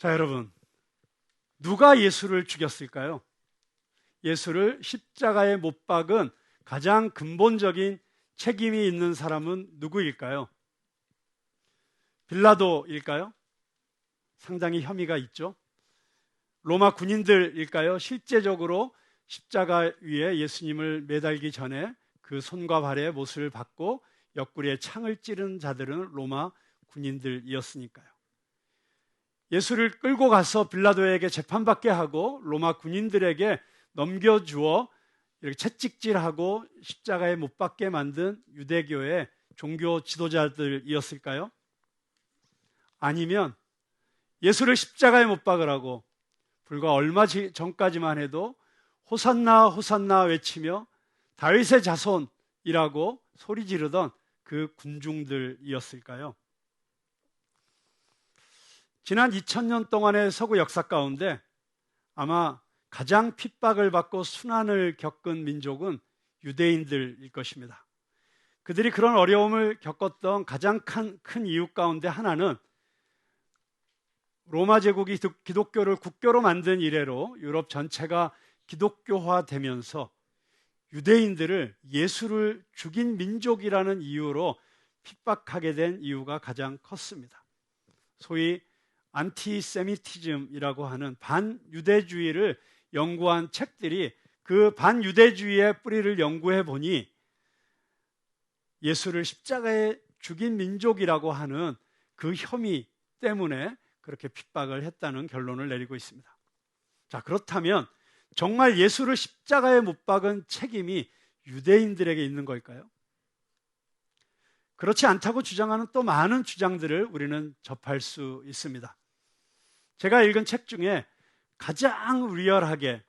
자, 여러분, 누가 예수를 죽였을까요? 예수를 십자가에 못 박은 가장 근본적인 책임이 있는 사람은 누구일까요? 빌라도일까요? 상당히 혐의가 있죠. 로마 군인들일까요? 실제적으로 십자가 위에 예수님을 매달기 전에 그 손과 발에 못을 박고 옆구리에 창을 찌른 자들은 로마 군인들이었으니까요. 예수를 끌고 가서 빌라도에게 재판받게 하고 로마 군인들에게 넘겨주어 이렇게 채찍질하고 십자가에 못 박게 만든 유대교의 종교 지도자들이었을까요? 아니면 예수를 십자가에 못 박으라고 불과 얼마 전까지만 해도 호산나 호산나 외치며 다윗의 자손이라고 소리 지르던 그 군중들이었을까요? 지난 2000년 동안의 서구 역사 가운데 아마 가장 핍박을 받고 순환을 겪은 민족은 유대인들일 것입니다. 그들이 그런 어려움을 겪었던 가장 큰 이유 가운데 하나는 로마 제국이 기독교를 국교로 만든 이래로 유럽 전체가 기독교화되면서 유대인들을 예수를 죽인 민족이라는 이유로 핍박하게 된 이유가 가장 컸습니다. 소위 안티세미티즘이라고 하는 반유대주의를 연구한 책들이 그 반유대주의의 뿌리를 연구해 보니 예수를 십자가에 죽인 민족이라고 하는 그 혐의 때문에 그렇게 핍박을 했다는 결론을 내리고 있습니다. 자, 그렇다면 정말 예수를 십자가에 못 박은 책임이 유대인들에게 있는 걸까요? 그렇지 않다고 주장하는 또 많은 주장들을 우리는 접할 수 있습니다. 제가 읽은 책 중에 가장 리얼하게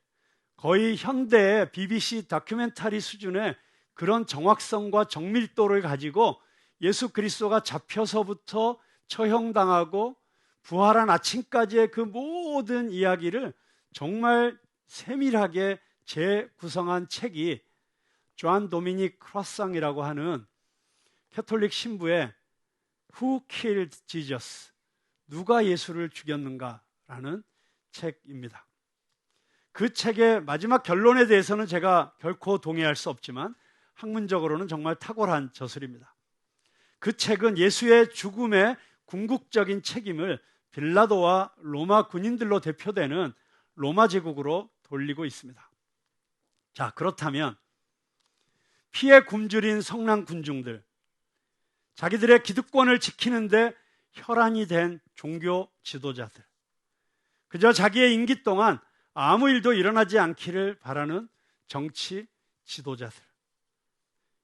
거의 현대의 BBC 다큐멘터리 수준의 그런 정확성과 정밀도를 가지고 예수 그리스도가 잡혀서부터 처형당하고 부활한 아침까지의 그 모든 이야기를 정말 세밀하게 재구성한 책이 존 도미닉 크로상이라고 하는 캐톨릭 신부의 Who Killed Jesus? 누가 예수를 죽였는가라는 책입니다. 그 책의 마지막 결론에 대해서는 제가 결코 동의할 수 없지만 학문적으로는 정말 탁월한 저술입니다. 그 책은 예수의 죽음의 궁극적인 책임을 빌라도와 로마 군인들로 대표되는 로마 제국으로 돌리고 있습니다. 자, 그렇다면 피에 굶주린 성난 군중들, 자기들의 기득권을 지키는데 혈안이 된 종교 지도자들, 그저 자기의 임기 동안 아무 일도 일어나지 않기를 바라는 정치 지도자들,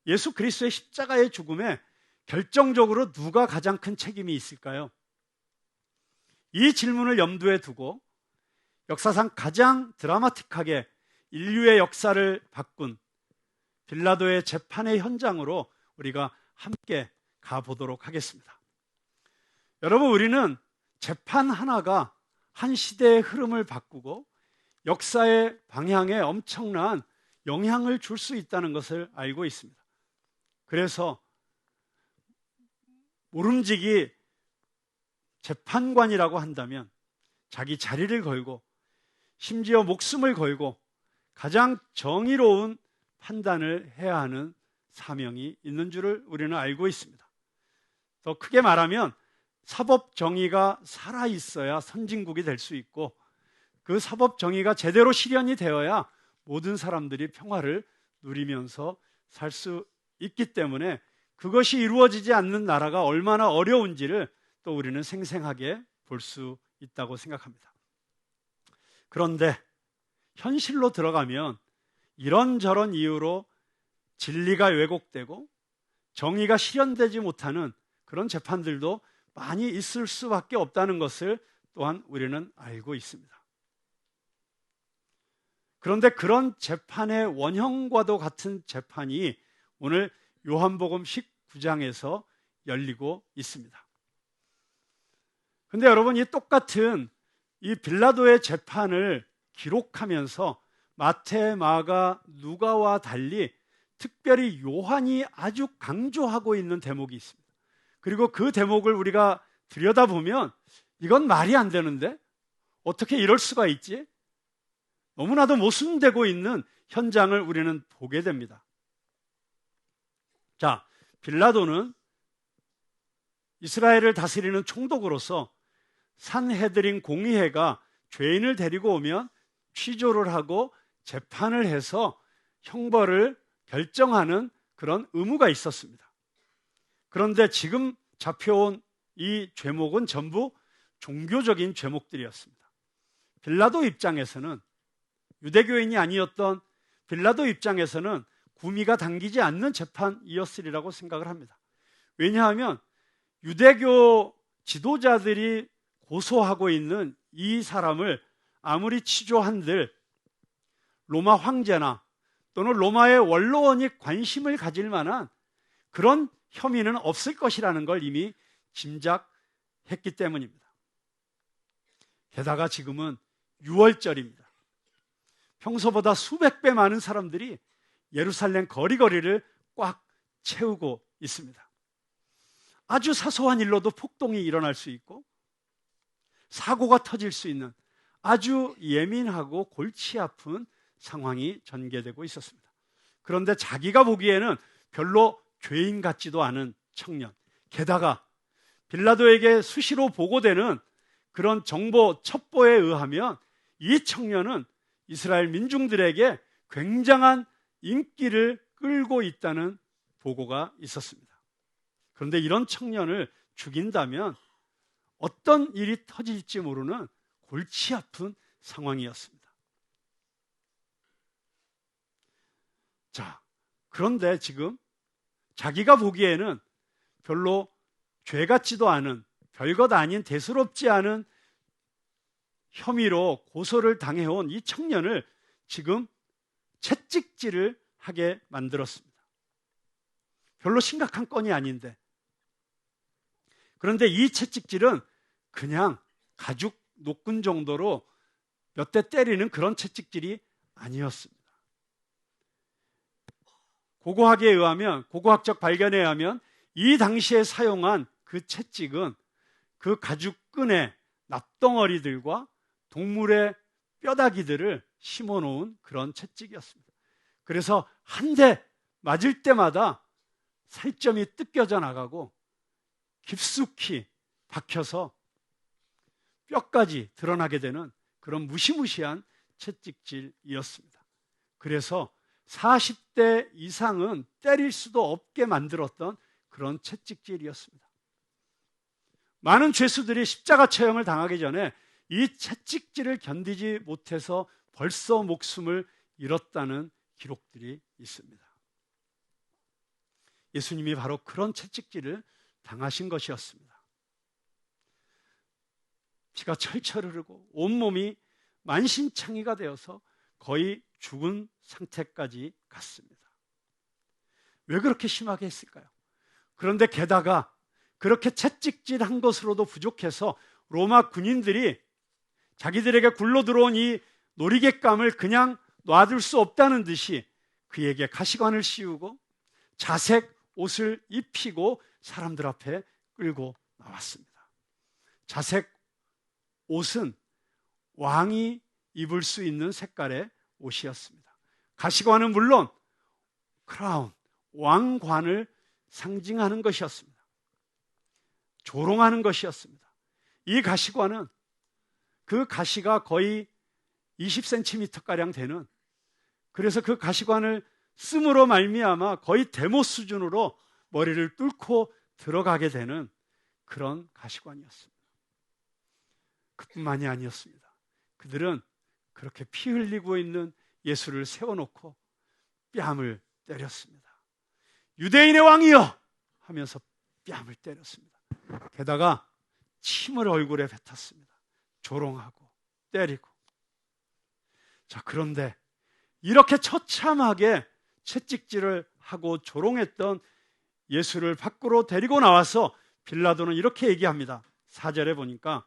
예수 그리스도의 십자가의 죽음에 결정적으로 누가 가장 큰 책임이 있을까요? 이 질문을 염두에 두고 역사상 가장 드라마틱하게 인류의 역사를 바꾼 빌라도의 재판의 현장으로 우리가 함께 가보도록 하겠습니다. 여러분, 우리는 재판 하나가 한 시대의 흐름을 바꾸고 역사의 방향에 엄청난 영향을 줄 수 있다는 것을 알고 있습니다. 그래서 모름지기 재판관이라고 한다면 자기 자리를 걸고 심지어 목숨을 걸고 가장 정의로운 판단을 해야 하는 사명이 있는 줄을 우리는 알고 있습니다. 더 크게 말하면 사법 정의가 살아있어야 선진국이 될 수 있고 그 사법 정의가 제대로 실현이 되어야 모든 사람들이 평화를 누리면서 살 수 있기 때문에 그것이 이루어지지 않는 나라가 얼마나 어려운지를 또 우리는 생생하게 볼 수 있다고 생각합니다. 그런데 현실로 들어가면 이런저런 이유로 진리가 왜곡되고 정의가 실현되지 못하는 그런 재판들도 많이 있을 수밖에 없다는 것을 또한 우리는 알고 있습니다. 그런데 그런 재판의 원형과도 같은 재판이 오늘 요한복음 19장에서 열리고 있습니다. 그런데 여러분, 이 똑같은 이 빌라도의 재판을 기록하면서 마태, 마가, 누가와 달리 특별히 요한이 아주 강조하고 있는 대목이 있습니다. 그리고 그 대목을 우리가 들여다보면 이건 말이 안 되는데? 어떻게 이럴 수가 있지? 너무나도 모순되고 있는 현장을 우리는 보게 됩니다. 자, 빌라도는 이스라엘을 다스리는 총독으로서 산헤드린 공의회가 죄인을 데리고 오면 취조를 하고 재판을 해서 형벌을 결정하는 그런 의무가 있었습니다. 그런데 지금 잡혀온 이 죄목은 전부 종교적인 죄목들이었습니다. 빌라도 입장에서는, 유대교인이 아니었던 빌라도 입장에서는 구미가 당기지 않는 재판이었으리라고 생각을 합니다. 왜냐하면 유대교 지도자들이 고소하고 있는 이 사람을 아무리 치조한들 로마 황제나 또는 로마의 원로원이 관심을 가질 만한 그런 혐의는 없을 것이라는 걸 이미 짐작했기 때문입니다. 게다가 지금은 6월절입니다. 평소보다 수백 배 많은 사람들이 예루살렘 거리거리를 꽉 채우고 있습니다. 아주 사소한 일로도 폭동이 일어날 수 있고 사고가 터질 수 있는 아주 예민하고 골치 아픈 상황이 전개되고 있었습니다. 그런데 자기가 보기에는 별로 죄인 같지도 않은 청년, 게다가 빌라도에게 수시로 보고되는 그런 정보 첩보에 의하면 이 청년은 이스라엘 민중들에게 굉장한 인기를 끌고 있다는 보고가 있었습니다. 그런데 이런 청년을 죽인다면 어떤 일이 터질지 모르는 골치 아픈 상황이었습니다. 자, 그런데 지금 자기가 보기에는 별로 죄 같지도 않은, 별것 아닌, 대수롭지 않은 혐의로 고소를 당해온 이 청년을 지금 채찍질을 하게 만들었습니다. 별로 심각한 건이 아닌데, 그런데 이 채찍질은 그냥 가죽 노끈 정도로 몇 대 때리는 그런 채찍질이 아니었습니다. 고고학적 발견에 의하면 이 당시에 사용한 그 채찍은 그 가죽끈에 납덩어리들과 동물의 뼈다귀들을 심어놓은 그런 채찍이었습니다. 그래서 한 대 맞을 때마다 살점이 뜯겨져 나가고 깊숙이 박혀서 뼈까지 드러나게 되는 그런 무시무시한 채찍질이었습니다. 그래서 40대 이상은 때릴 수도 없게 만들었던 그런 채찍질이었습니다. 많은 죄수들이 십자가 처형을 당하기 전에 이 채찍질을 견디지 못해서 벌써 목숨을 잃었다는 기록들이 있습니다. 예수님이 바로 그런 채찍질을 당하신 것이었습니다. 피가 철철 흐르고 온몸이 만신창이가 되어서 거의 죽은 상태까지 갔습니다. 왜 그렇게 심하게 했을까요? 그런데 게다가 그렇게 채찍질한 것으로도 부족해서 로마 군인들이 자기들에게 굴러 들어온 이 놀이객감을 그냥 놔둘 수 없다는 듯이 그에게 가시관을 씌우고 자색 옷을 입히고 사람들 앞에 끌고 나왔습니다. 자색 옷은 왕이 입을 수 있는 색깔의 옷이었습니다. 가시관은 물론 크라운, 왕관을 상징하는 것이었습니다. 조롱하는 것이었습니다. 이 가시관은 그 가시가 거의 20cm가량 되는, 그래서 그 가시관을 씀으로 말미암아 거의 대못 수준으로 머리를 뚫고 들어가게 되는 그런 가시관이었습니다. 그뿐만이 아니었습니다. 그들은 그렇게 피 흘리고 있는 예수를 세워놓고 뺨을 때렸습니다. 유대인의 왕이여! 하면서 뺨을 때렸습니다. 게다가 침을 얼굴에 뱉었습니다. 조롱하고 때리고. 자, 그런데 이렇게 처참하게 채찍질을 하고 조롱했던 예수를 밖으로 데리고 나와서 빌라도는 이렇게 얘기합니다. 4절에 보니까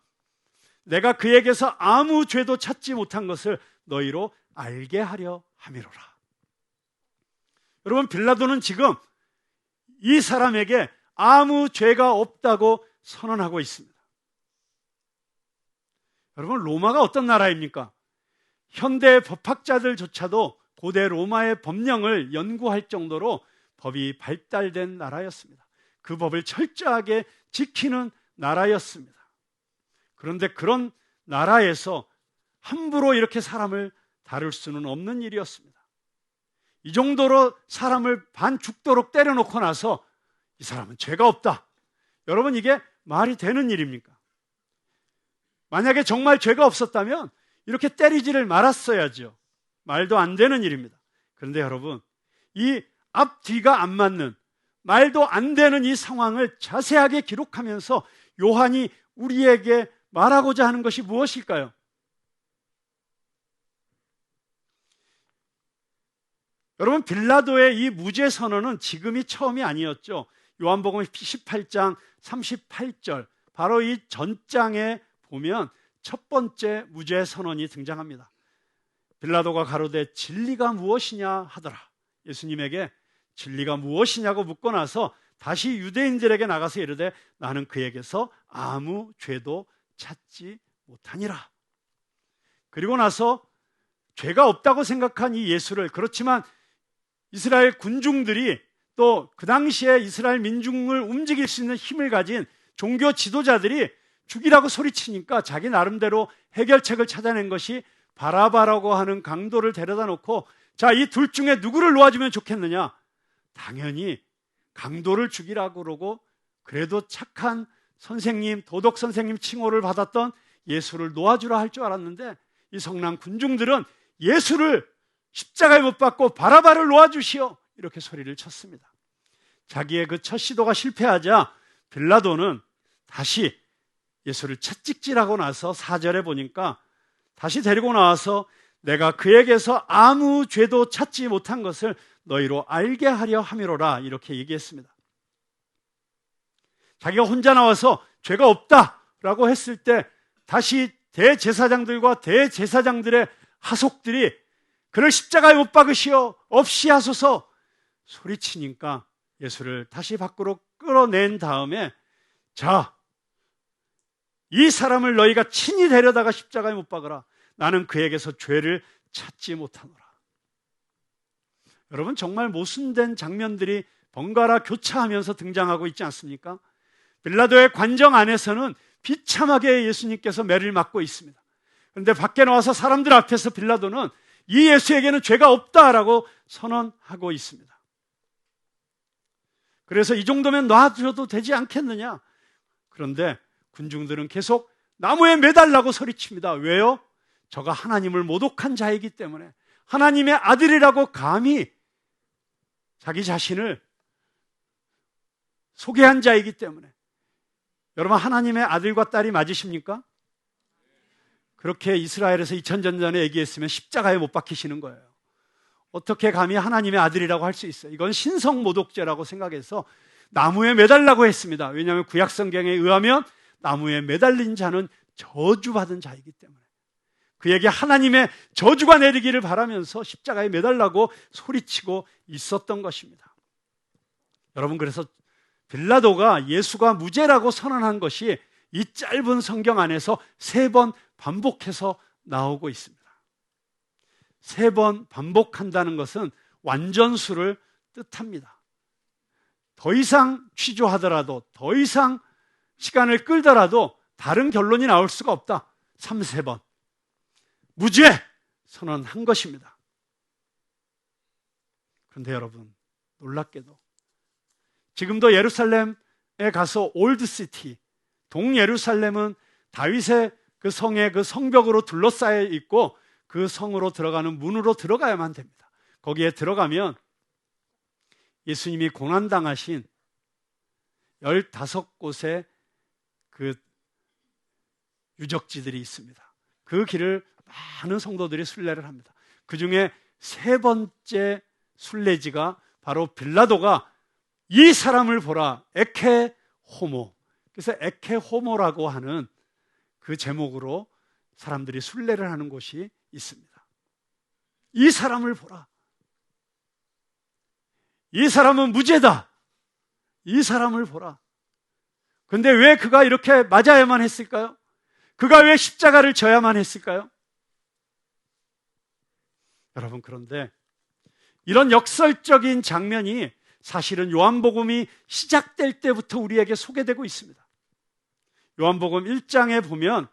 내가 그에게서 아무 죄도 찾지 못한 것을 너희로 알게 하려 함이로라. 여러분, 빌라도는 지금 이 사람에게 아무 죄가 없다고 선언하고 있습니다. 여러분, 로마가 어떤 나라입니까? 현대 법학자들조차도 고대 로마의 법령을 연구할 정도로 법이 발달된 나라였습니다. 그 법을 철저하게 지키는 나라였습니다. 그런데 그런 나라에서 함부로 이렇게 사람을 다룰 수는 없는 일이었습니다. 이 정도로 사람을 반 죽도록 때려놓고 나서 이 사람은 죄가 없다. 여러분, 이게 말이 되는 일입니까? 만약에 정말 죄가 없었다면 이렇게 때리지를 말았어야죠. 말도 안 되는 일입니다. 그런데 여러분, 이 앞뒤가 안 맞는, 말도 안 되는 이 상황을 자세하게 기록하면서 요한이 우리에게 말하고자 하는 것이 무엇일까요? 여러분, 빌라도의 이 무죄 선언은 지금이 처음이 아니었죠. 요한복음 18장 38절, 바로 이 전장에 보면 첫 번째 무죄 선언이 등장합니다. 빌라도가 가로되 진리가 무엇이냐 하더라. 예수님에게 진리가 무엇이냐고 묻고 나서 다시 유대인들에게 나가서 이르되 나는 그에게서 아무 죄도 찾지 못하니라. 그리고 나서 죄가 없다고 생각한 이 예수를, 그렇지만 이스라엘 군중들이 또 그 당시에 이스라엘 민중을 움직일 수 있는 힘을 가진 종교 지도자들이 죽이라고 소리치니까 자기 나름대로 해결책을 찾아낸 것이 바라바라고 하는 강도를 데려다 놓고, 자, 이 둘 중에 누구를 놓아주면 좋겠느냐? 당연히 강도를 죽이라고 그러고, 그래도 착한 선생님, 도덕 선생님 칭호를 받았던 예수를 놓아주라 할 줄 알았는데, 이 성난 군중들은 예수를 십자가에 못 박고 바라바를 놓아주시오, 이렇게 소리를 쳤습니다. 자기의 그 첫 시도가 실패하자 빌라도는 다시 예수를 채찍질하고 나서 4절에 보니까 다시 데리고 나와서 내가 그에게서 아무 죄도 찾지 못한 것을 너희로 알게 하려 함이로라, 이렇게 얘기했습니다. 자기가 혼자 나와서 죄가 없다라고 했을 때 다시 대제사장들과 대제사장들의 하속들이 그를 십자가에 못 박으시오, 없이 하소서 소리치니까 예수를 다시 밖으로 끌어낸 다음에, 자, 이 사람을 너희가 친히 데려다가 십자가에 못 박으라. 나는 그에게서 죄를 찾지 못하노라. 여러분, 정말 모순된 장면들이 번갈아 교차하면서 등장하고 있지 않습니까? 빌라도의 관정 안에서는 비참하게 예수님께서 매를 맞고 있습니다. 그런데 밖에 나와서 사람들 앞에서 빌라도는 이 예수에게는 죄가 없다라고 선언하고 있습니다. 그래서 이 정도면 놔줘도 되지 않겠느냐? 그런데 군중들은 계속 나무에 매달라고 소리칩니다. 왜요? 저가 하나님을 모독한 자이기 때문에, 하나님의 아들이라고 감히 자기 자신을 소개한 자이기 때문에. 여러분, 하나님의 아들과 딸이 맞으십니까? 그렇게 이스라엘에서 2000년 전에 얘기했으면 십자가에 못 박히시는 거예요. 어떻게 감히 하나님의 아들이라고 할 수 있어요? 이건 신성모독죄라고 생각해서 나무에 매달라고 했습니다. 왜냐하면 구약성경에 의하면 나무에 매달린 자는 저주받은 자이기 때문에 그에게 하나님의 저주가 내리기를 바라면서 십자가에 매달라고 소리치고 있었던 것입니다. 여러분, 그래서 빌라도가 예수가 무죄라고 선언한 것이 이 짧은 성경 안에서 3번 반복해서 나오고 있습니다. 3번 반복한다는 것은 완전수를 뜻합니다. 더 이상 취조하더라도, 더 이상 시간을 끌더라도 다른 결론이 나올 수가 없다. 3번 무죄 선언한 것입니다. 그런데 여러분, 놀랍게도 지금도 예루살렘에 가서 올드시티, 동예루살렘은 다윗의 그 성의 그 성벽으로 둘러싸여 있고 그 성으로 들어가는 문으로 들어가야만 됩니다. 거기에 들어가면 예수님이 고난당하신 15곳의 그 유적지들이 있습니다. 그 길을 많은 성도들이 순례를 합니다. 그 중에 3번째 순례지가 바로 빌라도가 이 사람을 보라, 에케 호모. 그래서 에케 호모라고 하는 그 제목으로 사람들이 순례를 하는 곳이 있습니다. 이 사람을 보라. 이 사람은 무죄다. 이 사람을 보라. 그런데 왜 그가 이렇게 맞아야만 했을까요? 그가 왜 십자가를 져야만 했을까요? 여러분, 그런데 이런 역설적인 장면이 사실은 요한복음이 시작될 때부터 우리에게 소개되고 있습니다. 요한복음 1장에 보면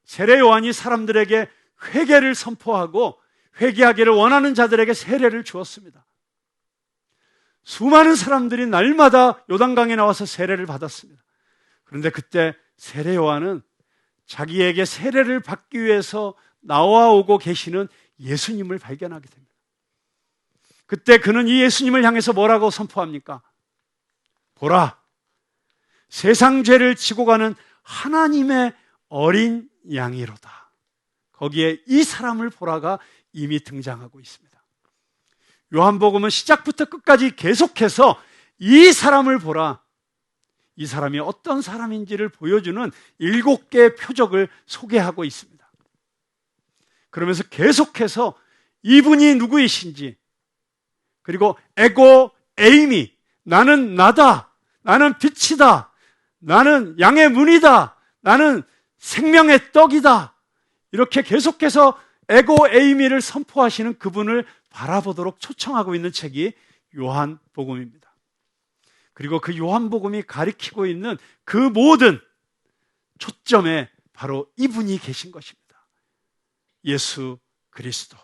세례 요한이 사람들에게 회개를 선포하고 회개하기를 원하는 자들에게 세례를 주었습니다. 수많은 사람들이 날마다 요단강에 나와서 세례를 받았습니다. 그런데 그때 세례 요한은 자기에게 세례를 받기 위해서 나와오고 계시는 예수님을 발견하게 됩니다. 그때 그는 이 예수님을 향해서 뭐라고 선포합니까? 보라, 세상 죄를 지고 가는 하나님의 어린 양이로다. 거기에 이 사람을 보라가 이미 등장하고 있습니다. 요한복음은 시작부터 끝까지 계속해서 이 사람을 보라, 이 사람이 어떤 사람인지를 보여주는 7개의 표적을 소개하고 있습니다. 그러면서 계속해서 이분이 누구이신지, 그리고 에고 에이미, 나는 나다, 나는 빛이다, 나는 양의 문이다, 나는 생명의 떡이다, 이렇게 계속해서 에고 에이미를 선포하시는 그분을 바라보도록 초청하고 있는 책이 요한복음입니다. 그리고 그 요한복음이 가리키고 있는 그 모든 초점에 바로 이분이 계신 것입니다. 예수 그리스도.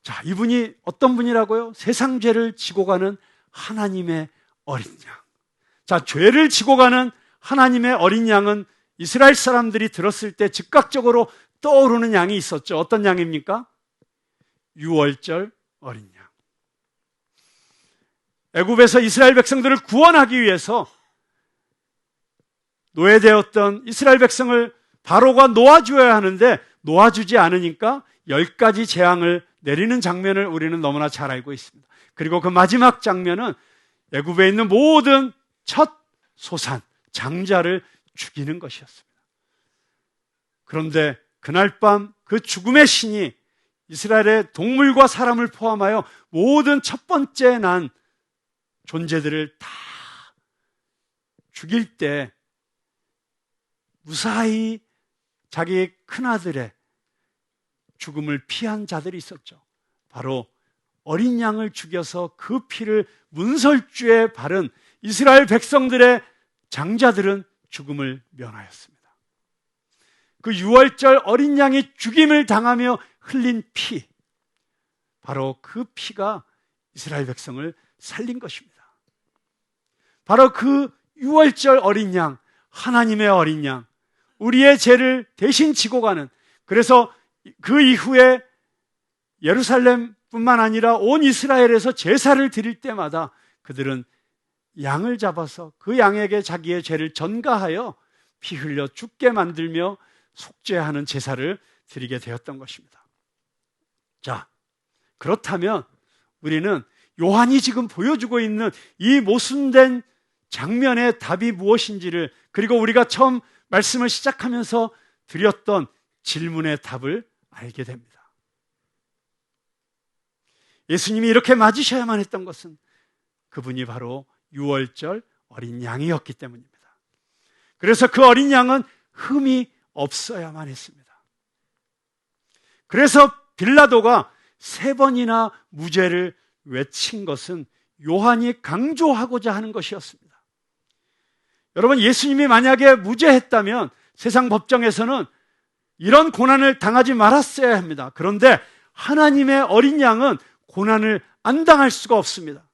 자, 이분이 어떤 분이라고요? 세상 죄를 지고 가는 하나님의 어린 양. 자, 죄를 지고 가는 하나님의 어린 양은 이스라엘 사람들이 들었을 때 즉각적으로 떠오르는 양이 있었죠. 어떤 양입니까? 유월절 어린 양. 애굽에서 이스라엘 백성들을 구원하기 위해서 노예되었던 이스라엘 백성을 바로가 놓아주어야 하는데 놓아주지 않으니까 10가지 재앙을 내리는 장면을 우리는 너무나 잘 알고 있습니다. 그리고 그 마지막 장면은 애굽에 있는 모든 첫 소산, 장자를 죽이는 것이었습니다. 그런데 그날 밤 그 죽음의 신이 이스라엘의 동물과 사람을 포함하여 모든 첫 번째 난 존재들을 다 죽일 때 무사히 자기 큰아들의 죽음을 피한 자들이 있었죠. 바로 어린 양을 죽여서 그 피를 문설주에 바른 이스라엘 백성들의 장자들은 죽음을 면하였습니다. 그 유월절 어린 양이 죽임을 당하며 흘린 피, 바로 그 피가 이스라엘 백성을 살린 것입니다. 바로 그 유월절 어린 양, 하나님의 어린 양, 우리의 죄를 대신 지고 가는, 그래서 그 이후에 예루살렘뿐만 아니라 온 이스라엘에서 제사를 드릴 때마다 그들은 양을 잡아서 그 양에게 자기의 죄를 전가하여 피 흘려 죽게 만들며 속죄하는 제사를 드리게 되었던 것입니다. 자, 그렇다면 우리는 요한이 지금 보여주고 있는 이 모순된 장면의 답이 무엇인지를, 그리고 우리가 처음 말씀을 시작하면서 드렸던 질문의 답을 알게 됩니다. 예수님이 이렇게 맞으셔야만 했던 것은 그분이 바로 유월절 어린 양이었기 때문입니다. 그래서 그 어린 양은 흠이 없어야만 했습니다. 그래서 빌라도가 3번이나 무죄를 외친 것은 요한이 강조하고자 하는 것이었습니다. 여러분, 예수님이 만약에 무죄했다면 세상 법정에서는 이런 고난을 당하지 말았어야 합니다. 그런데 하나님의 어린 양은 고난을 안 당할 수가 없습니다.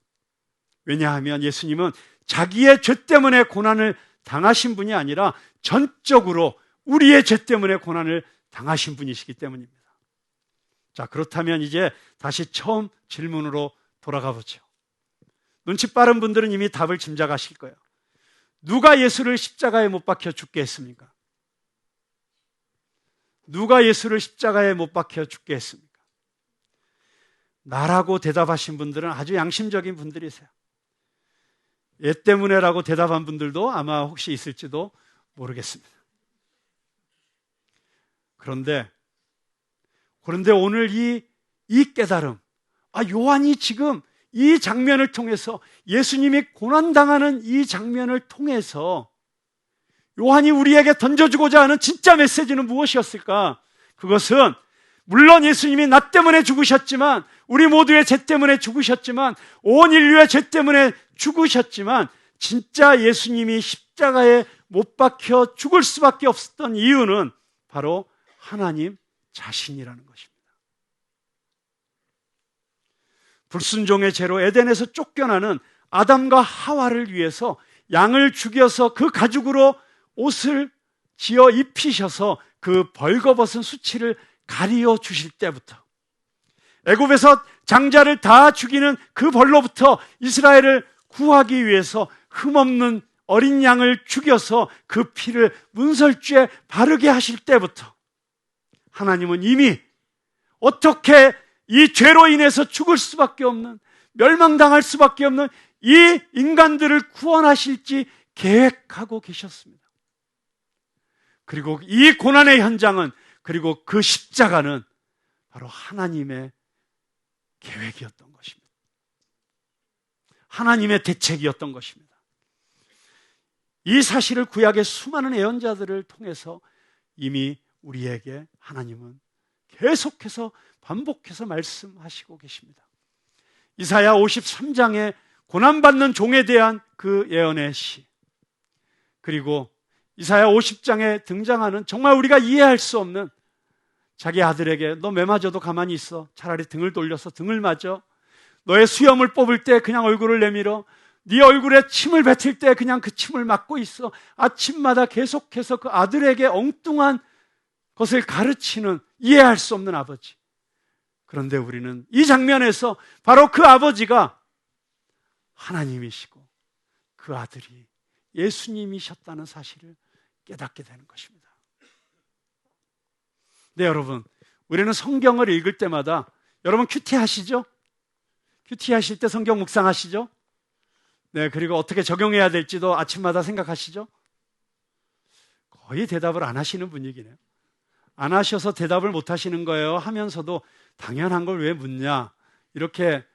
왜냐하면 예수님은 자기의 죄 때문에 고난을 당하신 분이 아니라 전적으로 우리의 죄 때문에 고난을 당하신 분이시기 때문입니다. 자, 그렇다면 이제 다시 처음 질문으로 돌아가 보죠. 눈치 빠른 분들은 이미 답을 짐작하실 거예요. 누가 예수를 십자가에 못 박혀 죽게 했습니까? 누가 예수를 십자가에 못 박혀 죽게 했습니까? 나라고 대답하신 분들은 아주 양심적인 분들이세요. 얘 때문에라고 대답한 분들도 아마 혹시 있을지도 모르겠습니다. 그런데 오늘 이 깨달음, 요한이 지금 이 장면을 통해서, 예수님이 고난당하는 이 장면을 통해서 요한이 우리에게 던져주고자 하는 진짜 메시지는 무엇이었을까? 그것은 물론 예수님이 나 때문에 죽으셨지만, 우리 모두의 죄 때문에 죽으셨지만, 온 인류의 죄 때문에 죽으셨지만, 진짜 예수님이 십자가에 못 박혀 죽을 수밖에 없었던 이유는 바로 하나님 자신이라는 것입니다. 불순종의 죄로 에덴에서 쫓겨나는 아담과 하와를 위해서 양을 죽여서 그 가죽으로 옷을 지어 입히셔서 그 벌거벗은 수치를 가리어 주실 때부터, 애굽에서 장자를 다 죽이는 그 벌로부터 이스라엘을 구하기 위해서 흠없는 어린 양을 죽여서 그 피를 문설주에 바르게 하실 때부터 하나님은 이미 어떻게 이 죄로 인해서 죽을 수밖에 없는, 멸망당할 수밖에 없는 이 인간들을 구원하실지 계획하고 계셨습니다. 그리고 이 고난의 현장은, 그리고 그 십자가는 바로 하나님의 계획이었던 것입니다. 하나님의 대책이었던 것입니다. 이 사실을 구약의 수많은 예언자들을 통해서 이미 우리에게 하나님은 계속해서 반복해서 말씀하시고 계십니다. 이사야 53장의 고난받는 종에 대한 그 예언의 시, 그리고 이사야 50장에 등장하는 정말 우리가 이해할 수 없는, 자기 아들에게 너 매 맞아도 가만히 있어, 차라리 등을 돌려서 등을 맞아, 너의 수염을 뽑을 때 그냥 얼굴을 내밀어, 네 얼굴에 침을 뱉을 때 그냥 그 침을 막고 있어, 아침마다 계속해서 그 아들에게 엉뚱한 것을 가르치는 이해할 수 없는 아버지. 그런데 우리는 이 장면에서 바로 그 아버지가 하나님이시고 그 아들이 예수님이셨다는 사실을 깨닫게 되는 것입니다. 네, 여러분, 우리는 성경을 읽을 때마다, 여러분 큐티 하시죠? 큐티 하실 때 성경 묵상하시죠? 네, 그리고 어떻게 적용해야 될지도 아침마다 생각하시죠? 거의 대답을 안 하시는 분위기네요. 안 하셔서 대답을 못 하시는 거예요 하면서도 당연한 걸 왜 묻냐, 이렇게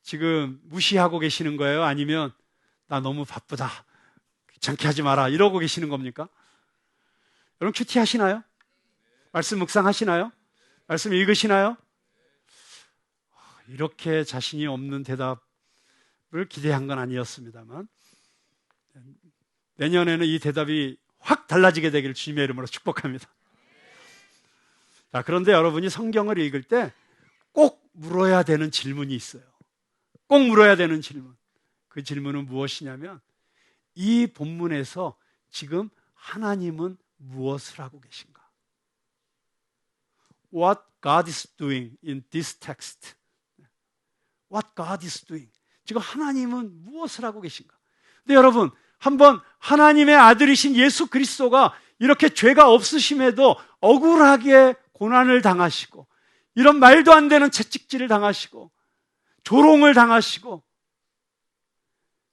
지금 무시하고 계시는 거예요? 아니면 나 너무 바쁘다, 귀찮게 하지 마라, 이러고 계시는 겁니까? 여러분 큐티 하시나요? 말씀 묵상하시나요? 말씀 읽으시나요? 이렇게 자신이 없는 대답을 기대한 건 아니었습니다만, 내년에는 이 대답이 확 달라지게 되기를 주님의 이름으로 축복합니다. 자, 그런데 여러분이 성경을 읽을 때 꼭 물어야 되는 질문이 있어요. 꼭 물어야 되는 질문. 그 질문은 무엇이냐면, 이 본문에서 지금 하나님은 무엇을 하고 계신가? What God is doing in this text. What God is doing. 지금 하나님은 무엇을 하고 계신가? 근데 여러분, 한번 하나님의 아들이신 예수 그리스도가 이렇게 죄가 없으심에도 억울하게 고난을 당하시고, 이런 말도 안 되는 채찍질을 당하시고, 조롱을 당하시고,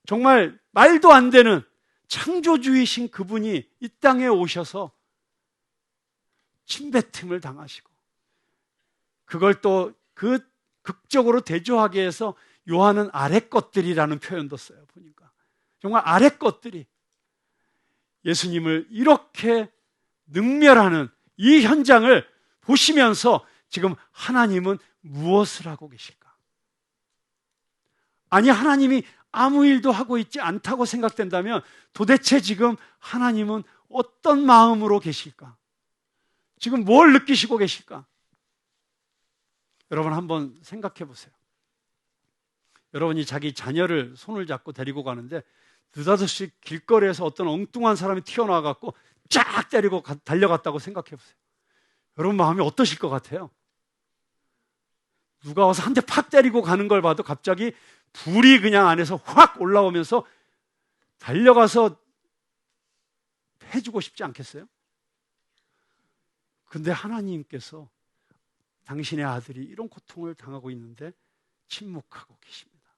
정말 말도 안 되는 창조주이신 그분이 이 땅에 오셔서 침뱉음을 당하시고, 그걸 또 그 극적으로 대조하게 해서 요한은 아래 것들이라는 표현도 써요. 보니까 정말 아래 것들이 예수님을 이렇게 능멸하는 이 현장을 보시면서 지금 하나님은 무엇을 하고 계실까? 아니, 하나님이 아무 일도 하고 있지 않다고 생각된다면 도대체 지금 하나님은 어떤 마음으로 계실까? 지금 뭘 느끼시고 계실까? 여러분 한번 생각해 보세요. 여러분이 자기 자녀를 손을 잡고 데리고 가는데 느닷없이 길거리에서 어떤 엉뚱한 사람이 튀어나와갖고 쫙 때리고 달려갔다고 생각해 보세요. 여러분 마음이 어떠실 것 같아요? 누가 와서 한 대 팍 때리고 가는 걸 봐도 갑자기 불이 그냥 안에서 확 올라오면서 달려가서 해주고 싶지 않겠어요? 근데 하나님께서 당신의 아들이 이런 고통을 당하고 있는데 침묵하고 계십니다.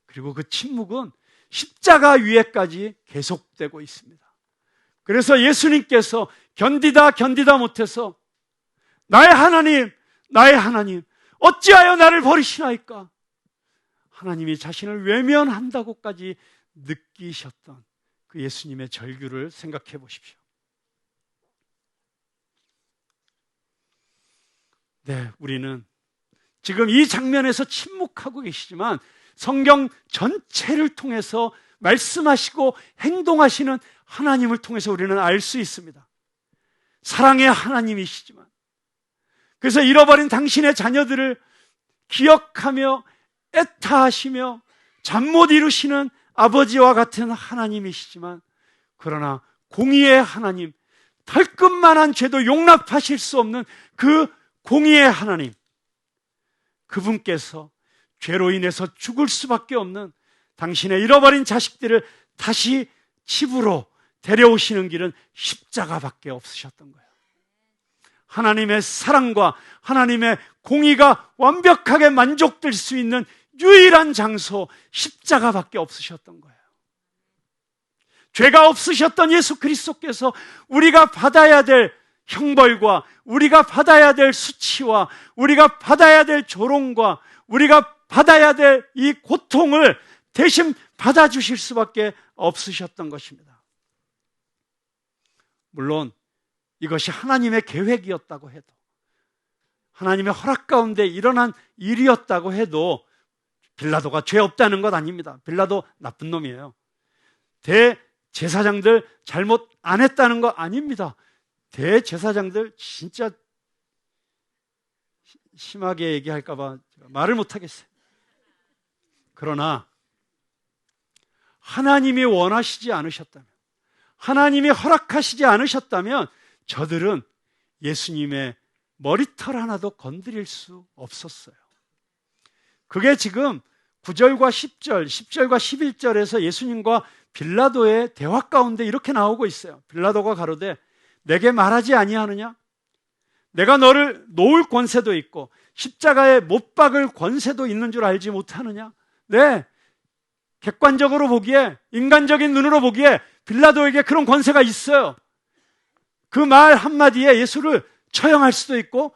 그리고 그 침묵은 십자가 위에까지 계속되고 있습니다. 그래서 예수님께서 견디다 못해서 나의 하나님 어찌하여 나를 버리시나이까? 하나님이 자신을 외면한다고까지 느끼셨던 그 그 예수님의 절규를 생각해 보십시오. 네, 우리는 지금 이 장면에서 침묵하고 계시지만 성경 전체를 통해서 말씀하시고 행동하시는 하나님을 통해서 우리는 알 수 있습니다. 사랑의 하나님이시지만, 그래서 잃어버린 당신의 자녀들을 기억하며 애타하시며 잠 못 이루시는 아버지와 같은 하나님이시지만, 그러나 공의의 하나님, 털끝만한 죄도 용납하실 수 없는 그 공의의 하나님, 그분께서 죄로 인해서 죽을 수밖에 없는 당신의 잃어버린 자식들을 다시 집으로 데려오시는 길은 십자가밖에 없으셨던 거예요. 하나님의 사랑과 하나님의 공의가 완벽하게 만족될 수 있는 유일한 장소, 십자가밖에 없으셨던 거예요. 죄가 없으셨던 예수 그리스도께서 우리가 받아야 될 형벌과 우리가 받아야 될 수치와 우리가 받아야 될 조롱과 우리가 받아야 될 이 고통을 대신 받아주실 수밖에 없으셨던 것입니다. 물론 이것이 하나님의 계획이었다고 해도, 하나님의 허락 가운데 일어난 일이었다고 해도 빌라도가 죄 없다는 것 아닙니다. 빌라도 나쁜 놈이에요. 대제사장들 잘못 안 했다는 거 아닙니다. 대제사장들 진짜 심하게 얘기할까 봐 말을 못 하겠어요. 그러나 하나님이 원하시지 않으셨다면, 하나님이 허락하시지 않으셨다면 저들은 예수님의 머리털 하나도 건드릴 수 없었어요. 그게 지금 9절과 10절, 10절과 11절에서 예수님과 빌라도의 대화 가운데 이렇게 나오고 있어요. 빌라도가 가로되 내게 말하지 아니하느냐? 내가 너를 놓을 권세도 있고 십자가에 못 박을 권세도 있는 줄 알지 못하느냐? 네, 객관적으로 보기에, 인간적인 눈으로 보기에 빌라도에게 그런 권세가 있어요. 그 말 한마디에 예수를 처형할 수도 있고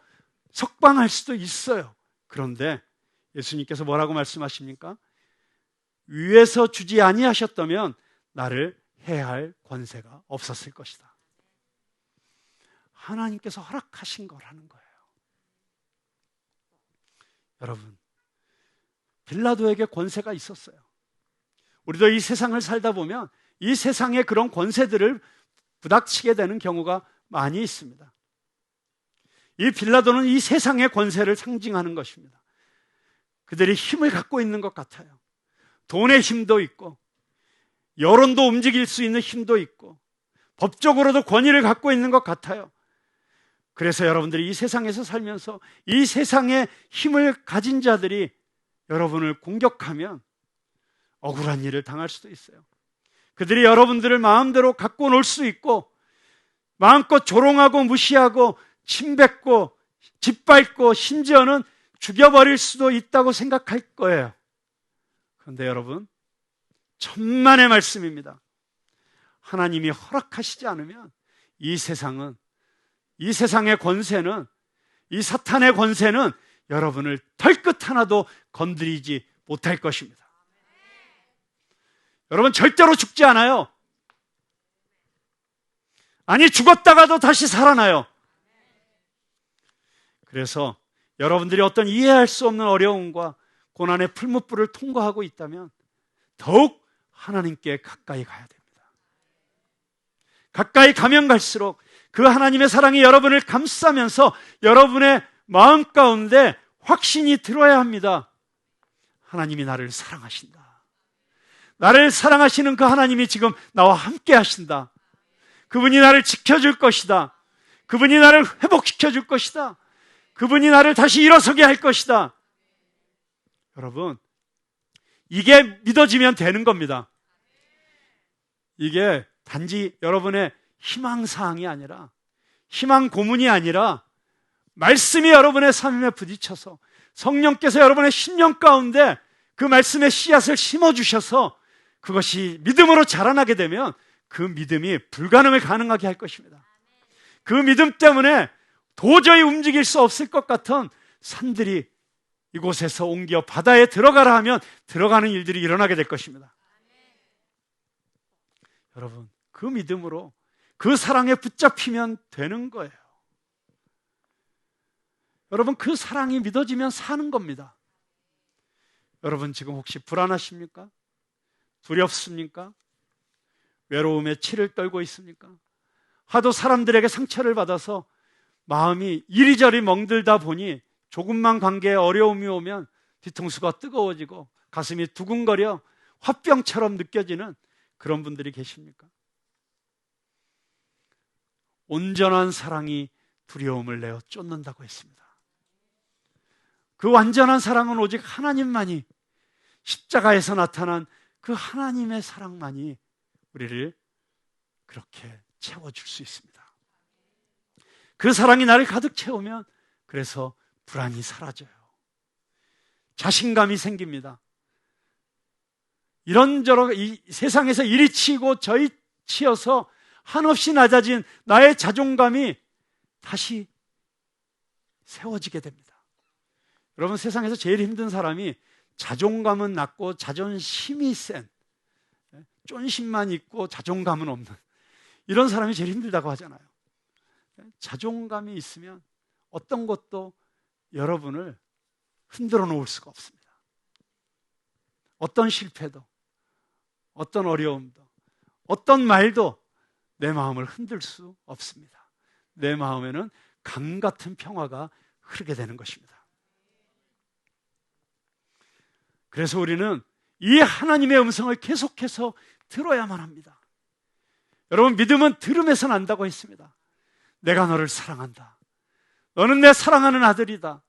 석방할 수도 있어요. 그런데 예수님께서 뭐라고 말씀하십니까? 위에서 주지 아니하셨다면 나를 해할 권세가 없었을 것이다. 하나님께서 허락하신 거라는 거예요. 여러분, 빌라도에게 권세가 있었어요. 우리도 이 세상을 살다 보면 이 세상의 그런 권세들을 부닥치게 되는 경우가 많이 있습니다. 이 빌라도는 이 세상의 권세를 상징하는 것입니다. 그들이 힘을 갖고 있는 것 같아요. 돈의 힘도 있고 여론도 움직일 수 있는 힘도 있고 법적으로도 권위를 갖고 있는 것 같아요. 그래서 여러분들이 이 세상에서 살면서 이 세상의 힘을 가진 자들이 여러분을 공격하면 억울한 일을 당할 수도 있어요. 그들이 여러분들을 마음대로 갖고 놀 수 있고 마음껏 조롱하고 무시하고 침뱉고 짓밟고 심지어는 죽여버릴 수도 있다고 생각할 거예요. 그런데 여러분, 천만의 말씀입니다. 하나님이 허락하시지 않으면 이 세상은, 이 세상의 권세는, 이 사탄의 권세는 여러분을 털끝 하나도 건드리지 못할 것입니다. 여러분, 절대로 죽지 않아요. 아니, 죽었다가도 다시 살아나요. 그래서 여러분들이 어떤 이해할 수 없는 어려움과 고난의 풀무불을 통과하고 있다면 더욱 하나님께 가까이 가야 됩니다. 가까이 가면 갈수록 그 하나님의 사랑이 여러분을 감싸면서 여러분의 마음 가운데 확신이 들어야 합니다. 하나님이 나를 사랑하신다. 나를 사랑하시는 그 하나님이 지금 나와 함께 하신다. 그분이 나를 지켜줄 것이다. 그분이 나를 회복시켜 줄 것이다. 그분이 나를 다시 일어서게 할 것이다. 여러분, 이게 믿어지면 되는 겁니다. 이게 단지 여러분의 희망사항이 아니라, 희망 고문이 아니라 말씀이 여러분의 삶에 부딪혀서 성령께서 여러분의 심령 가운데 그 말씀의 씨앗을 심어주셔서 그것이 믿음으로 자라나게 되면 그 믿음이 불가능을 가능하게 할 것입니다. 그 믿음 때문에 도저히 움직일 수 없을 것 같은 산들이 이곳에서 옮겨 바다에 들어가라 하면 들어가는 일들이 일어나게 될 것입니다. 여러분, 그 믿음으로 그 사랑에 붙잡히면 되는 거예요. 여러분, 그 사랑이 믿어지면 사는 겁니다. 여러분, 지금 혹시 불안하십니까? 두렵습니까? 외로움에 치를 떨고 있습니까? 하도 사람들에게 상처를 받아서 마음이 이리저리 멍들다 보니 조금만 관계에 어려움이 오면 뒤통수가 뜨거워지고 가슴이 두근거려 화병처럼 느껴지는 그런 분들이 계십니까? 온전한 사랑이 두려움을 내어 쫓는다고 했습니다. 그 완전한 사랑은 오직 하나님만이, 십자가에서 나타난 그 하나님의 사랑만이 우리를 그렇게 채워줄 수 있습니다. 그 사랑이 나를 가득 채우면 그래서 불안이 사라져요. 자신감이 생깁니다. 이런저런 이 세상에서 이리 치고 저리 치여서 한없이 낮아진 나의 자존감이 다시 세워지게 됩니다. 여러분, 세상에서 제일 힘든 사람이 자존감은 낮고 자존심이 센, 쫀심만 있고 자존감은 없는 이런 사람이 제일 힘들다고 하잖아요. 자존감이 있으면 어떤 것도 여러분을 흔들어 놓을 수가 없습니다. 어떤 실패도, 어떤 어려움도, 어떤 말도 내 마음을 흔들 수 없습니다. 내 마음에는 강 같은 평화가 흐르게 되는 것입니다. 그래서 우리는 이 하나님의 음성을 계속해서 들어야만 합니다. 여러분, 믿음은 들음에서 난다고 했습니다. 내가 너를 사랑한다. 너는 내 사랑하는 아들이다.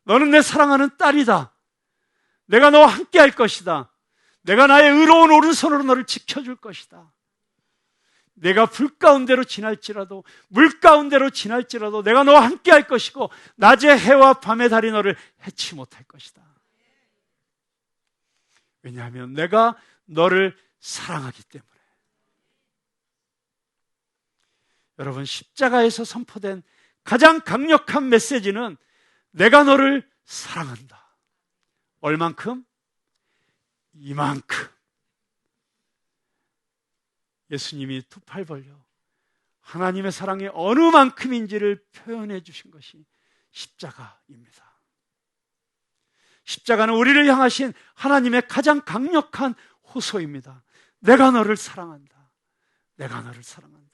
너는 내 사랑하는 딸이다. 내가 너와 함께 할 것이다. 내가 나의 의로운 오른손으로 너를 지켜줄 것이다. 내가 불 가운데로 지날지라도, 물 가운데로 지날지라도 내가 너와 함께 할 것이고 낮의 해와 밤의 달이 너를 해치 못할 것이다. 왜냐하면 내가 너를 사랑하기 때문에. 여러분, 십자가에서 선포된 가장 강력한 메시지는 내가 너를 사랑한다. 얼만큼? 이만큼. 예수님이 두 팔 벌려 하나님의 사랑이 어느 만큼인지를 표현해 주신 것이 십자가입니다. 십자가는 우리를 향하신 하나님의 가장 강력한 호소입니다. 내가 너를 사랑한다. 내가 너를 사랑한다.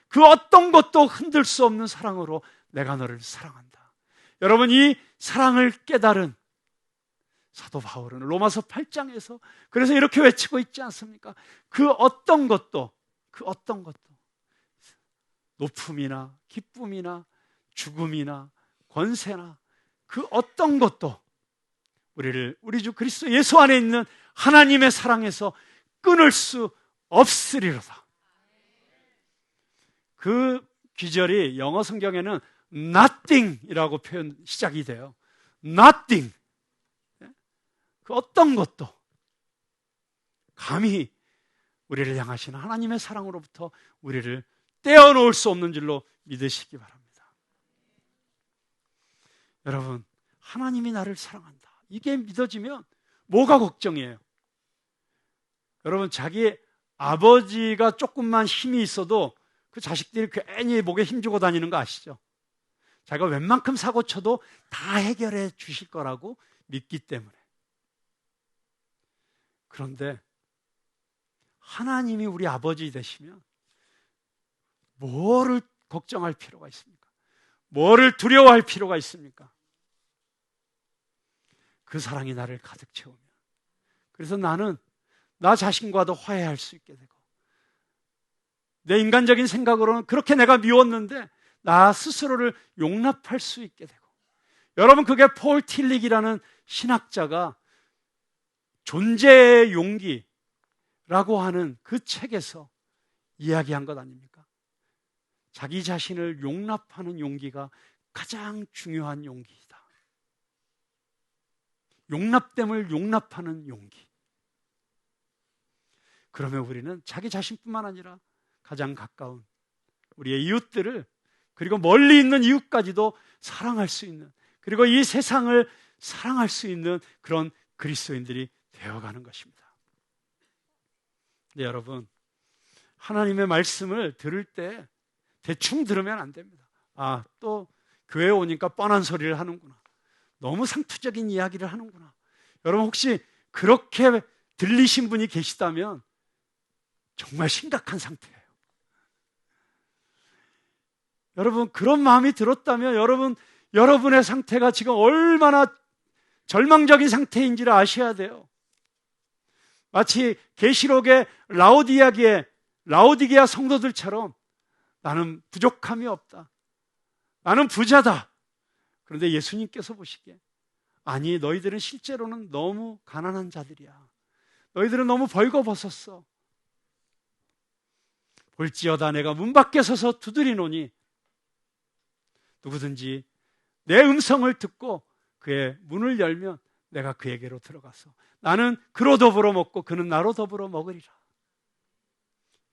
그 어떤 것도 흔들 수 없는 사랑으로 내가 너를 사랑한다. 여러분, 이 사랑을 깨달은 사도 바울은 로마서 8장에서 그래서 이렇게 외치고 있지 않습니까? 그 어떤 것도 높음이나 기쁨이나 죽음이나 권세나 그 어떤 것도 우리를 우리 주 그리스도 예수 안에 있는 하나님의 사랑에서 끊을 수 없으리로다. 그 귀절이 영어 성경에는 nothing이라고 표현 시작이 돼요. nothing. 그 어떤 것도 감히 우리를 향하시는 하나님의 사랑으로부터 우리를 떼어놓을 수 없는 줄로 믿으시기 바랍니다. 여러분, 하나님이 나를 사랑한다. 이게 믿어지면 뭐가 걱정이에요? 여러분, 자기 아버지가 조금만 힘이 있어도 그 자식들이 괜히 목에 힘주고 다니는 거 아시죠? 자기가 웬만큼 사고 쳐도 다 해결해 주실 거라고 믿기 때문에. 그런데 하나님이 우리 아버지 되시면 뭐를 걱정할 필요가 있습니까? 뭐를 두려워할 필요가 있습니까? 그 사랑이 나를 가득 채우면, 그래서 나는 나 자신과도 화해할 수 있게 되고, 내 인간적인 생각으로는 그렇게 내가 미웠는데 나 스스로를 용납할 수 있게 되고, 여러분, 그게 폴 틸릭이라는 신학자가 존재의 용기라고 하는 그 책에서 이야기한 것 아닙니까? 자기 자신을 용납하는 용기가 가장 중요한 용기이다. 용납됨을 용납하는 용기. 그러면 우리는 자기 자신뿐만 아니라 가장 가까운 우리의 이웃들을, 그리고 멀리 있는 이웃까지도 사랑할 수 있는, 그리고 이 세상을 사랑할 수 있는 그런 그리스도인들이 되어가는 것입니다. 네, 여러분, 하나님의 말씀을 들을 때 대충 들으면 안 됩니다. 아, 또 교회에 오니까 뻔한 소리를 하는구나. 너무 상투적인 이야기를 하는구나. 여러분 혹시 그렇게 들리신 분이 계시다면 정말 심각한 상태예요. 여러분 그런 마음이 들었다면 여러분의 상태가 지금 얼마나 절망적인 상태인지를 아셔야 돼요. 마치 계시록의 라오디게아 성도들처럼 나는 부족함이 없다. 나는 부자다. 그런데 예수님께서 보시기에 아니 너희들은 실제로는 너무 가난한 자들이야. 너희들은 너무 벌거벗었어. 볼지어다 내가 문 밖에 서서 두드리노니 누구든지 내 음성을 듣고 그의 문을 열면 내가 그에게로 들어가서 나는 그로 더불어 먹고 그는 나로 더불어 먹으리라.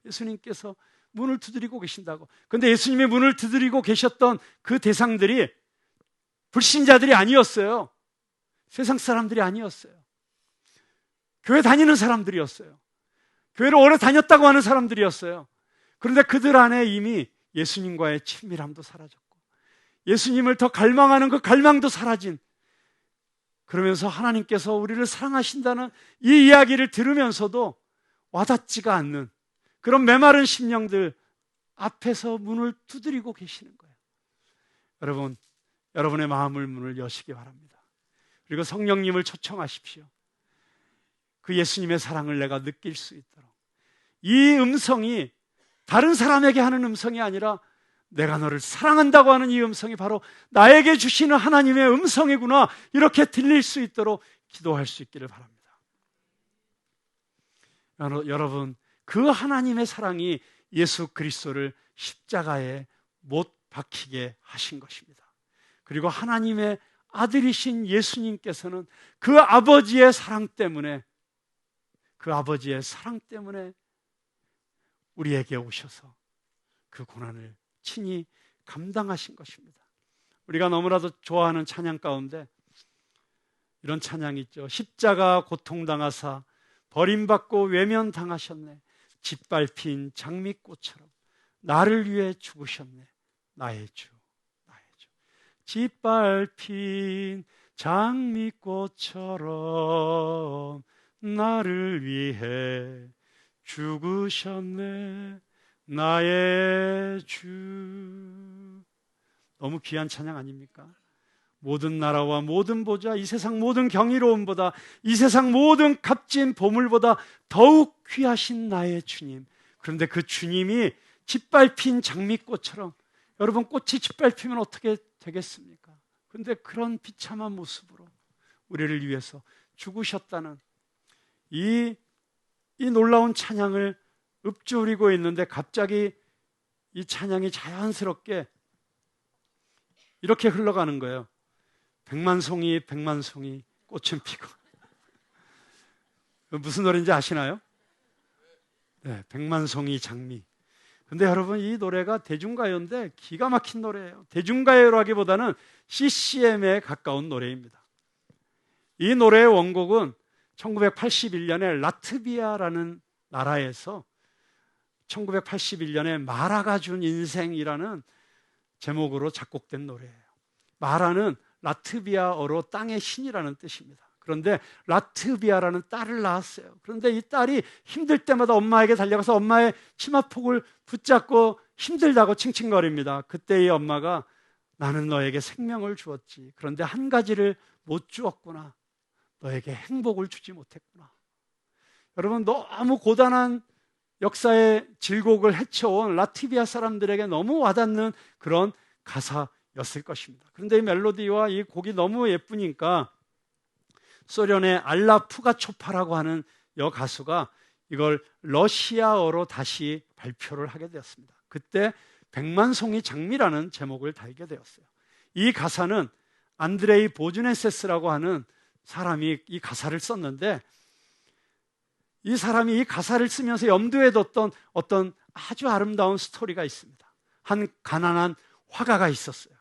예수님께서 문을 두드리고 계신다고. 그런데 예수님의 문을 두드리고 계셨던 그 대상들이 불신자들이 아니었어요. 세상 사람들이 아니었어요. 교회 다니는 사람들이었어요. 교회를 오래 다녔다고 하는 사람들이었어요. 그런데 그들 안에 이미 예수님과의 친밀함도 사라졌고 예수님을 더 갈망하는 그 갈망도 사라진, 그러면서 하나님께서 우리를 사랑하신다는 이 이야기를 들으면서도 와닿지가 않는 그런 메마른 심령들 앞에서 문을 두드리고 계시는 거예요. 여러분, 여러분의 마음을 문을 여시기 바랍니다. 그리고 성령님을 초청하십시오. 그 예수님의 사랑을 내가 느낄 수 있도록. 이 음성이 다른 사람에게 하는 음성이 아니라 내가 너를 사랑한다고 하는 이 음성이 바로 나에게 주시는 하나님의 음성이구나, 이렇게 들릴 수 있도록 기도할 수 있기를 바랍니다. 여러분, 그 하나님의 사랑이 예수 그리스도를 십자가에 못 박히게 하신 것입니다. 그리고 하나님의 아들이신 예수님께서는 그 아버지의 사랑 때문에 우리에게 오셔서 그 고난을 친히 감당하신 것입니다. 우리가 너무나도 좋아하는 찬양 가운데 이런 찬양이 있죠. 십자가 고통당하사 버림받고 외면당하셨네. 짓밟힌 장미꽃처럼 나를 위해 죽으셨네. 나의 주, 나의 주. 짓밟힌 장미꽃처럼 나를 위해 죽으셨네. 나의 주. 너무 귀한 찬양 아닙니까? 모든 나라와 모든 보좌, 이 세상 모든 경이로움보다, 이 세상 모든 값진 보물보다 더욱 귀하신 나의 주님. 그런데 그 주님이 짓밟힌 장미꽃처럼, 여러분 꽃이 짓밟히면 어떻게 되겠습니까? 그런데 그런 비참한 모습으로 우리를 위해서 죽으셨다는 이 놀라운 찬양을 읊조리고 있는데, 갑자기 이 찬양이 자연스럽게 이렇게 흘러가는 거예요. 백만송이 백만송이 꽃은 피고. 무슨 노래인지 아시나요? 네, 백만송이 장미. 근데 여러분, 이 노래가 대중가요인데 기가 막힌 노래예요. 대중가요라기보다는 CCM에 가까운 노래입니다. 이 노래의 원곡은 1981년에 라트비아라는 나라에서 1981년에 마라가 준 인생이라는 제목으로 작곡된 노래예요. 마라는 라트비아어로 땅의 신이라는 뜻입니다. 그런데 라트비아라는 딸을 낳았어요. 그런데 이 딸이 힘들 때마다 엄마에게 달려가서 엄마의 치마폭을 붙잡고 힘들다고 칭칭거립니다. 그때 이 엄마가 나는 너에게 생명을 주었지. 그런데 한 가지를 못 주었구나. 너에게 행복을 주지 못했구나. 여러분, 너무 고단한 역사의 질곡을 헤쳐온 라트비아 사람들에게 너무 와닿는 그런 가사였을 것입니다. 그런데 이 멜로디와 이 곡이 너무 예쁘니까 소련의 알라 푸가초파라고 하는 여가수가 이걸 러시아어로 다시 발표를 하게 되었습니다. 그때 백만송이 장미라는 제목을 달게 되었어요. 이 가사는 안드레이 보즈네세스라고 하는 사람이 이 가사를 썼는데, 이 사람이 이 가사를 쓰면서 염두에 뒀던 어떤 아주 아름다운 스토리가 있습니다. 한 가난한 화가가 있었어요.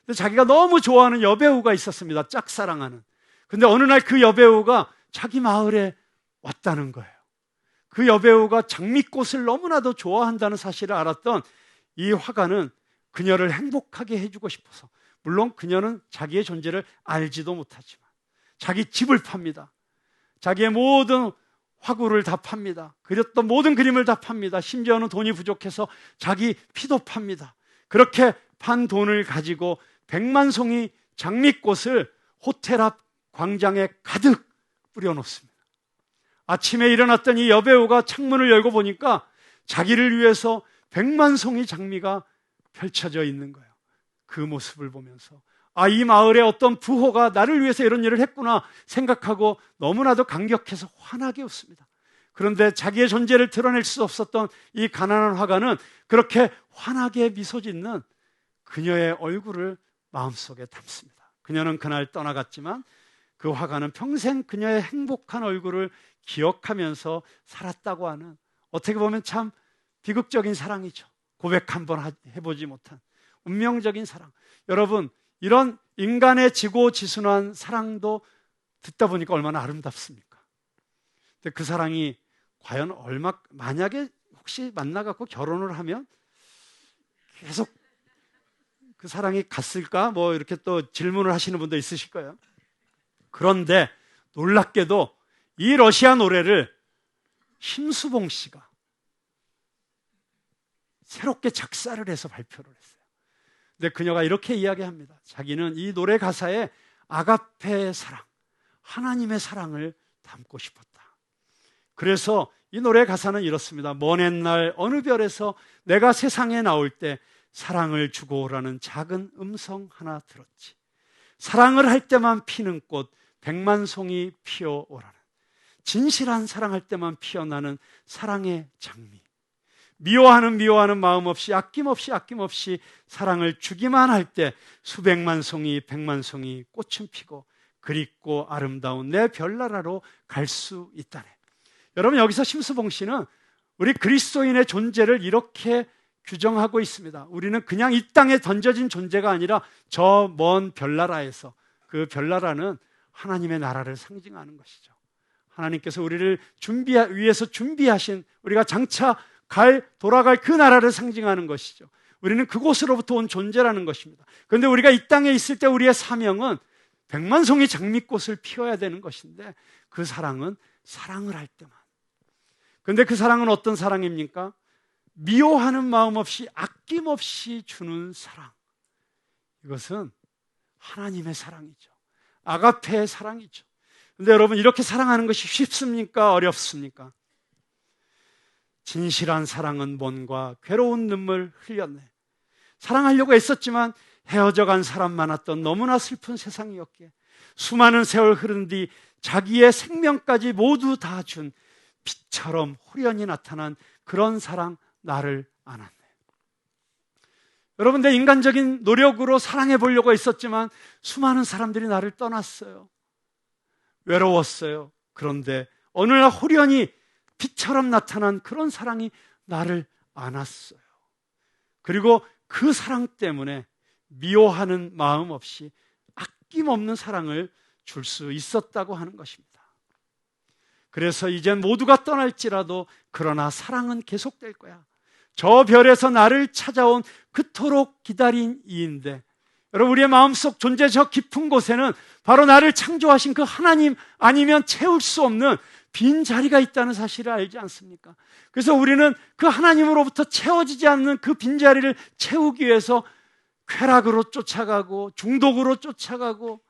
근데 자기가 너무 좋아하는 여배우가 있었습니다. 짝사랑하는. 근데 어느 날 그 여배우가 자기 마을에 왔다는 거예요. 그 여배우가 장미꽃을 너무나도 좋아한다는 사실을 알았던 이 화가는 그녀를 행복하게 해주고 싶어서, 물론 그녀는 자기의 존재를 알지도 못하지만 자기 집을 팝니다. 자기의 모든 화구를 다 팝니다. 그렸던 모든 그림을 다 팝니다. 심지어는 돈이 부족해서 자기 피도 팝니다. 그렇게 판 돈을 가지고 100만 송이 장미꽃을 호텔 앞 광장에 가득 뿌려놓습니다. 아침에 일어났던 이 여배우가 창문을 열고 보니까 자기를 위해서 100만 송이 장미가 펼쳐져 있는 거예요. 그 모습을 보면서 이 마을에 어떤 부호가 나를 위해서 이런 일을 했구나 생각하고 너무나도 감격해서 환하게 웃습니다. 그런데 자기의 존재를 드러낼 수 없었던 이 가난한 화가는 그렇게 환하게 미소 짓는 그녀의 얼굴을 마음속에 담습니다. 그녀는 그날 떠나갔지만 그 화가는 평생 그녀의 행복한 얼굴을 기억하면서 살았다고 하는, 어떻게 보면 참 비극적인 사랑이죠. 고백 한번 해보지 못한 운명적인 사랑. 여러분, 이런 인간의 지고지순한 사랑도 듣다 보니까 얼마나 아름답습니까? 근데 그 사랑이 과연 만약에 혹시 만나갖고 결혼을 하면 계속 그 사랑이 갔을까? 뭐 이렇게 또 질문을 하시는 분도 있으실 거예요. 그런데 놀랍게도 이 러시아 노래를 심수봉 씨가 새롭게 작사를 해서 발표를 했어요. 근데 그녀가 이렇게 이야기합니다. 자기는 이 노래 가사에 아가페의 사랑, 하나님의 사랑을 담고 싶었다. 그래서 이 노래 가사는 이렇습니다. 먼 옛날 어느 별에서 내가 세상에 나올 때 사랑을 주고 오라는 작은 음성 하나 들었지. 사랑을 할 때만 피는 꽃 100만 송이 피어오라는, 진실한 사랑할 때만 피어나는 사랑의 장미. 미워하는 마음 없이 아낌없이 사랑을 주기만 할 때 수백만 송이 100만 송이 꽃은 피고 그립고 아름다운 내 별나라로 갈 수 있다네. 여러분, 여기서 심수봉 씨는 우리 그리스도인의 존재를 이렇게 규정하고 있습니다. 우리는 그냥 이 땅에 던져진 존재가 아니라 저 먼 별나라에서, 그 별나라는 하나님의 나라를 상징하는 것이죠. 하나님께서 우리를 위해서 준비하신, 우리가 장차 돌아갈 그 나라를 상징하는 것이죠. 우리는 그곳으로부터 온 존재라는 것입니다. 그런데 우리가 이 땅에 있을 때 우리의 사명은 100만 송이 장미꽃을 피워야 되는 것인데, 그 사랑은 사랑을 할 때만. 그런데 그 사랑은 어떤 사랑입니까? 미워하는 마음 없이 아낌없이 주는 사랑. 이것은 하나님의 사랑이죠. 아가페의 사랑이죠. 그런데 여러분, 이렇게 사랑하는 것이 쉽습니까? 어렵습니까? 진실한 사랑은 뭔가 괴로운 눈물 흘렸네. 사랑하려고 애썼지만 헤어져간 사람 많았던 너무나 슬픈 세상이었기에 수많은 세월 흐른 뒤 자기의 생명까지 모두 다 준 빛처럼 호련히 나타난 그런 사랑, 나를 안았네. 여러분, 내 인간적인 노력으로 사랑해 보려고 했었지만 수많은 사람들이 나를 떠났어요. 외로웠어요. 그런데 어느 날 호련히 빛처럼 나타난 그런 사랑이 나를 안았어요. 그리고 그 사랑 때문에 미워하는 마음 없이 아낌없는 사랑을 줄 수 있었다고 하는 것입니다. 그래서 이젠 모두가 떠날지라도 그러나 사랑은 계속될 거야. 저 별에서 나를 찾아온 그토록 기다린 이인데, 여러분, 우리의 마음속 존재 저 깊은 곳에는 바로 나를 창조하신 그 하나님 아니면 채울 수 없는 빈 자리가 있다는 사실을 알지 않습니까? 그래서 우리는 그 하나님으로부터 채워지지 않는 그 빈자리를 채우기 위해서 쾌락으로 쫓아가고 중독으로 쫓아가고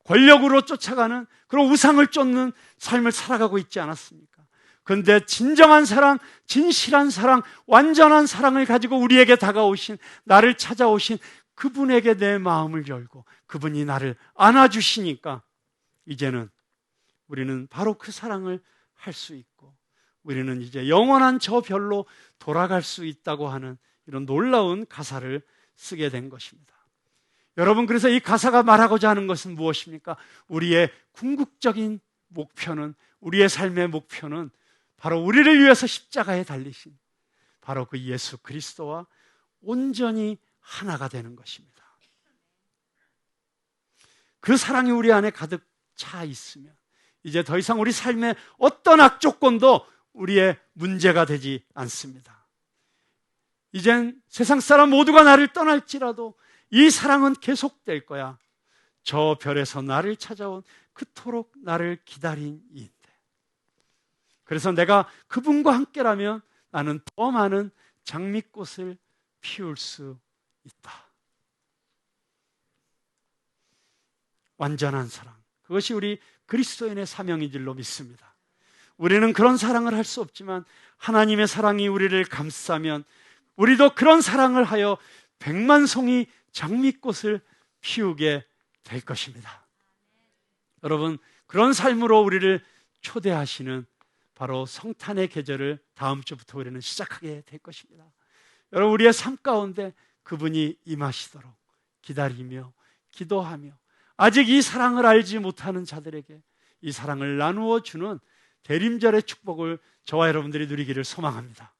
권력으로 쫓아가는 그런 우상을 쫓는 삶을 살아가고 있지 않았습니까? 그런데 진정한 사랑, 진실한 사랑, 완전한 사랑을 가지고 우리에게 다가오신, 나를 찾아오신 그분에게 내 마음을 열고 그분이 나를 안아주시니까 이제는 우리는 바로 그 사랑을 할 수 있고, 우리는 이제 영원한 저 별로 돌아갈 수 있다고 하는 이런 놀라운 가사를 쓰게 된 것입니다. 여러분, 그래서 이 가사가 말하고자 하는 것은 무엇입니까? 우리의 궁극적인 목표는, 우리의 삶의 목표는 바로 우리를 위해서 십자가에 달리신 바로 그 예수 그리스도와 온전히 하나가 되는 것입니다. 그 사랑이 우리 안에 가득 차 있으면 이제 더 이상 우리 삶의 어떤 악조건도 우리의 문제가 되지 않습니다. 이젠 세상 사람 모두가 나를 떠날지라도 이 사랑은 계속될 거야. 저 별에서 나를 찾아온 그토록 나를 기다린 이인데. 그래서 내가 그분과 함께라면 나는 더 많은 장미꽃을 피울 수 있다. 완전한 사랑. 그것이 우리 그리스도인의 사명인 줄로 믿습니다. 우리는 그런 사랑을 할 수 없지만 하나님의 사랑이 우리를 감싸면 우리도 그런 사랑을 하여 100만 송이 장미꽃을 피우게 될 것입니다. 여러분, 그런 삶으로 우리를 초대하시는 바로 성탄의 계절을 다음 주부터 우리는 시작하게 될 것입니다. 여러분, 우리의 삶 가운데 그분이 임하시도록 기다리며 기도하며 아직 이 사랑을 알지 못하는 자들에게 이 사랑을 나누어 주는 대림절의 축복을 저와 여러분들이 누리기를 소망합니다.